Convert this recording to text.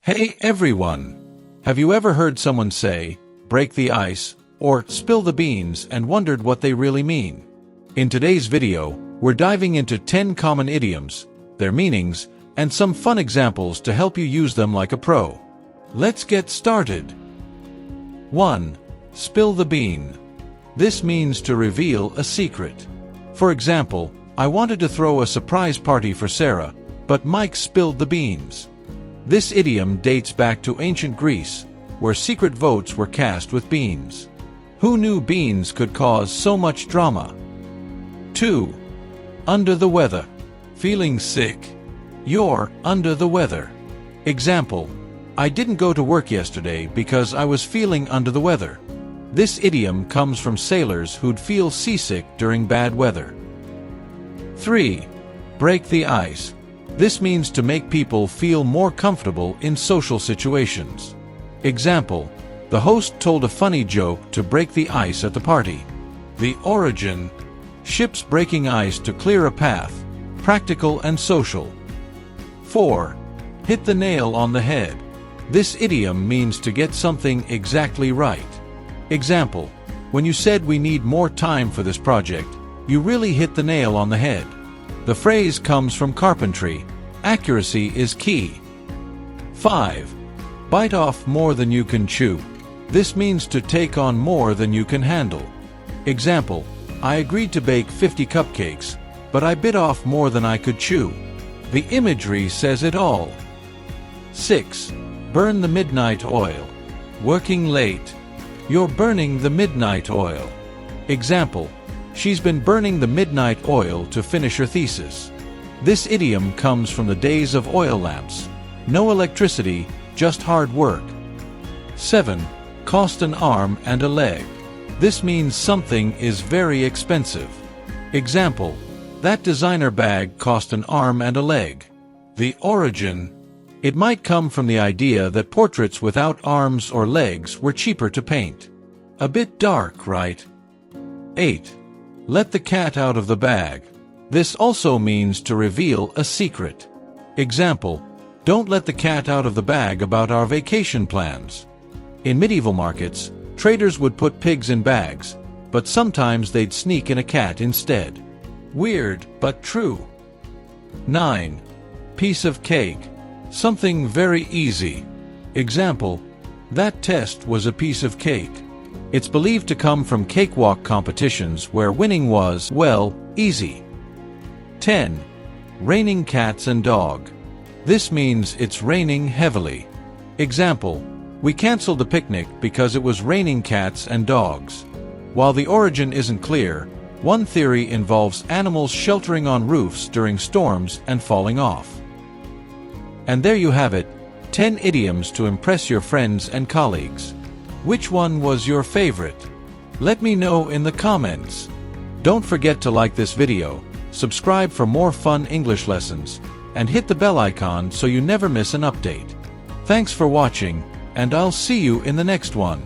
Hey everyone! Have you ever heard someone say, break the ice, or spill the beans and wondered what they really mean? In today's video, we're diving into 10 common idioms, their meanings, and some fun examples to help you use them like a pro. Let's get started. 1. Spill the bean. This means to reveal a secret. For example, I wanted to throw a surprise party for Sarah, but Mike spilled the beans. This idiom dates back to ancient Greece, where secret votes were cast with beans. Who knew beans could cause so much drama? 2. Under the weather. Feeling sick? You're under the weather. Example: I didn't go to work yesterday because I was feeling under the weather. This idiom comes from sailors who'd feel seasick during bad weather. 3. Break the ice. This means to make people feel more comfortable in social situations. Example: the host told a funny joke to break the ice at the party. The origin: ships breaking ice to clear a path, practical and social. 4. Hit the nail on the head. This idiom means to get something exactly right. Example: when you said we need more time for this project, you really hit the nail on the head. The phrase comes from carpentry. Accuracy is key. 5. Bite off more than you can chew. This means to take on more than you can handle. Example: I agreed to bake 50 cupcakes, but I bit off more than I could chew. The imagery says it all. 6. Burn the midnight oil. Working late? You're burning the midnight oil. Example: she's been burning the midnight oil to finish her thesis. This idiom comes from the days of oil lamps. No electricity, just hard work. 7. Cost an arm and a leg. This means something is very expensive. Example: that designer bag cost an arm and a leg. The origin: it might come from the idea that portraits without arms or legs were cheaper to paint. A bit dark, right? 8. Let the cat out of the bag. This also means to reveal a secret. Example: don't let the cat out of the bag about our vacation plans. In medieval markets, traders would put pigs in bags, but sometimes they'd sneak in a cat instead. Weird, but true. 9. Piece of cake. Something very easy. Example: that test was a piece of cake. It's believed to come from cakewalk competitions where winning was, well, easy. 10. Raining cats and dog. This means it's raining heavily. Example: we canceled the picnic because it was raining cats and dogs. While the origin isn't clear, one theory involves animals sheltering on roofs during storms and falling off. And there you have it, 10 idioms to impress your friends and colleagues. Which one was your favorite? Let me know in the comments. Don't forget to like this video, subscribe for more fun English lessons, and hit the bell icon so you never miss an update. Thanks for watching, and I'll see you in the next one.